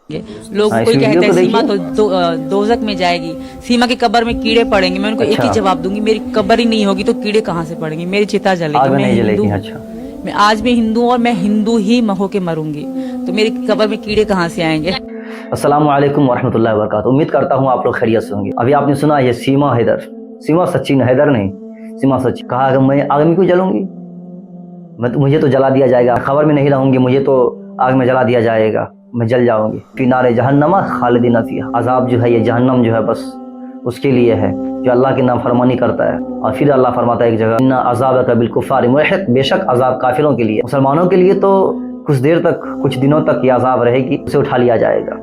लोग हाँ, इस कोई वीडियो कहता है को सीमा देखिए। तो दोजक में जाएगी, सीमा की कब्र में कीड़े पड़ेंगे। मैं उनको एक ही अच्छा। जवाब दूंगी, मेरी कब्र ही नहीं होगी तो कीड़े कहाँ से पड़ेंगे, मेरी चिता जलेगी। आग में मैं नहीं हिंदू जलेगी। हूँ, अच्छा। मैं आज भी हिंदू हूँ और मैं हिंदू ही होके मरूंगी, तो मेरी कब्र में कीड़े कहाँ से आएंगे। अस्सलाम वालेकुम वरहमतुल्लाहि वबरकातुहू। उम्मीद करता हूँ आप लोग खैरियत से होंगे। अभी आपने सुना ये सीमा हैदर, सीमा सचिन हैदर नहीं, सीमा सचिन कहा कि मैं आग में क्यों जलूंगी, मुझे तो जला दिया जाएगा, खबर में नहीं रहूंगी, मुझे तो आग में जला दिया जाएगा, मैं जल जाऊंगी। फी नारे जहन्नमा खालिदीन फीहा। अजाब जो है ये जहन्नम जो है बस उसके लिए है जो अल्लाह की नाफरमानी करता है। और फिर अल्लाह फरमाता है एक जगह, इन्ना अज़ाबक बिलकुफ़ारि मुहिक़, बेशक अजाब काफिरों के लिए। मुसलमानों के लिए तो कुछ देर तक, कुछ दिनों तक ये अजाब रहेगी, उसे उठा लिया जाएगा,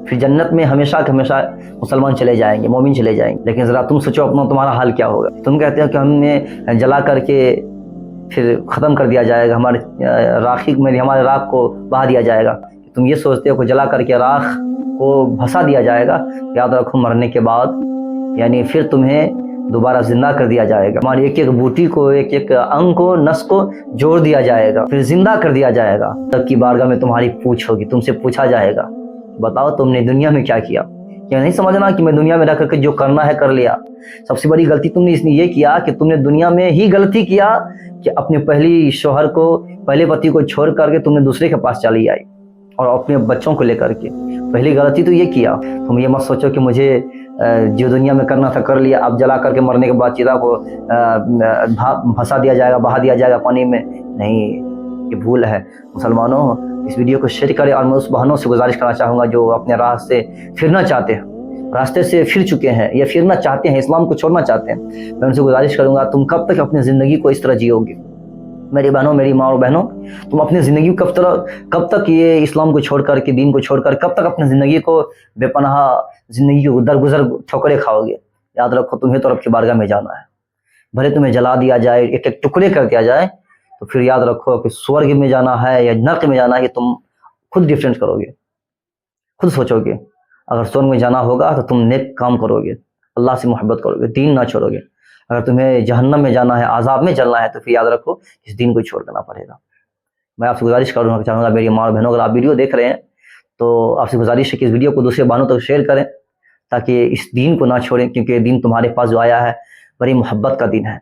फिर जन्नत में हमेशा के हमेशा मुसलमान चले जाएंगे, मोमिन चले जाएंगे। लेकिन ज़रा तुम सोचो अपना, तुम्हारा हाल क्या होगा। तुम कहते हो कि हमने जला करके फिर ख़त्म कर दिया जाएगा, हमारे राखी में हमारे राख को बहा दिया जाएगा। तुम ये सोचते हो कि जला करके राख को भसा दिया जाएगा। याद रखो, मरने के बाद यानी फिर तुम्हें दोबारा जिंदा कर दिया जाएगा। हमारी एक एक बूटी को, एक एक अंग को, नस को जोड़ दिया जाएगा, फिर जिंदा कर दिया जाएगा। तब की बारगाह में तुम्हारी पूछ होगी, तुमसे पूछा जाएगा, बताओ तुमने दुनिया में क्या किया। क्या नहीं समझना कि मैं दुनिया में रह करके जो करना है कर लिया। सबसे बड़ी गलती तुमने इसने ये किया कि तुमने दुनिया में ही गलती किया कि अपने पहली शोहर को, पहले पति को छोड़ करके तुमने दूसरे के पास चली आई, और अपने बच्चों को लेकर के। पहली गलती तो ये किया। तुम ये मत सोचो कि मुझे जो दुनिया में करना था कर लिया, अब जला करके मरने के बाद चिता को भसा दिया जाएगा, बहा दिया जाएगा पानी में। नहीं, ये भूल है। मुसलमानों, इस वीडियो को शेयर करें। और मैं उस बहनों से गुजारिश करना चाहूँगा जो अपने राह से फिरना चाहते हैं, रास्ते से फिर चुके हैं या फिरना चाहते हैं, इस्लाम को छोड़ना चाहते हैं, मैं उनसे गुजारिश करूँगा, तुम कब तक अपनी ज़िंदगी को इस तरह जियोगे। मेरी बहनों, मेरी माँ और बहनों, तुम अपनी ज़िंदगी को कब तक ये इस्लाम को छोड़ करके, दीन को छोड़ कर, कब तक अपनी ज़िंदगी को बेपनाह ज़िंदगी को दरगुजर ठोकरें खाओगे। याद रखो, तुम्हें तो रब की बारगाह में जाना है। भले तुम्हें जला दिया जाए, एक एक टुकड़े कर दिया जाए, तो फिर याद रखो कि स्वर्ग में जाना है या नरक में जाना है, ये तुम खुद डिफरेंस करोगे, खुद सोचोगे। अगर स्वर्ग में जाना होगा तो तुम नेक काम करोगे, अल्लाह से मोहब्बत करोगे, दीन ना छोड़ोगे। अगर तुम्हें जहन्नम में जाना है, आज़ाब में जलना है, तो फिर याद रखो इस दीन को छोड़ देना पड़ेगा। मैं आपसे गुजारिश करूँगा चाहूँगा, मेरी माँ और बहनों, अगर आप वीडियो देख रहे हैं तो आपसे गुजारिश है कि इस वीडियो को दूसरे बहनों तक शेयर करें, ताकि इस दीन को ना छोड़ें, क्योंकि दीन तुम्हारे पास जो आया है बड़ी मोहब्बत का दीन है,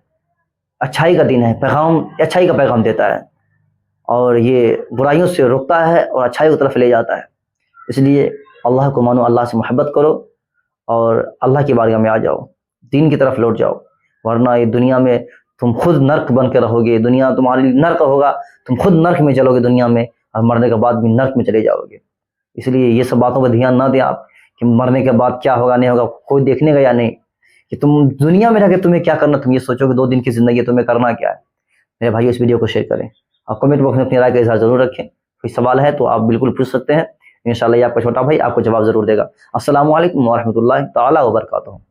अच्छाई का दीन है, पैगाम अच्छाई का पैगाम देता है, और ये बुराइयों से रोकता है और अच्छाई की तरफ ले जाता है। इसलिए अल्लाह को मानो, अल्लाह से मोहब्बत करो और अल्लाह की बारगाह में आ जाओ, दीन की तरफ लौट जाओ। वरना ये दुनिया में तुम खुद नर्क बन के रहोगे, दुनिया तुम्हारे लिए नर्क होगा, तुम खुद नर्क में चलोगे दुनिया में, और मरने के बाद भी नर्क में चले जाओगे। इसलिए ये सब बातों पर ध्यान ना दें आप कि मरने के बाद क्या होगा नहीं होगा, कोई देखने का या नहीं, कि तुम दुनिया में रह के तुम्हें क्या करना, तुम ये सोचो कि 2 दिन की ज़िंदगी तुम्हें करना क्या है। मेरे भाई, इस वीडियो को शेयर करें और कमेंट बॉक्स में अपनी राय का इज़हार ज़रूर रखें। कोई सवाल है तो आप बिल्कुल पूछ सकते हैं, इंशाल्लाह ये आपका छोटा भाई आपको जवाब ज़रूर देगा। अस्सलामु अलैकुम व रहमतुल्लाहि तआला व बरकातहू।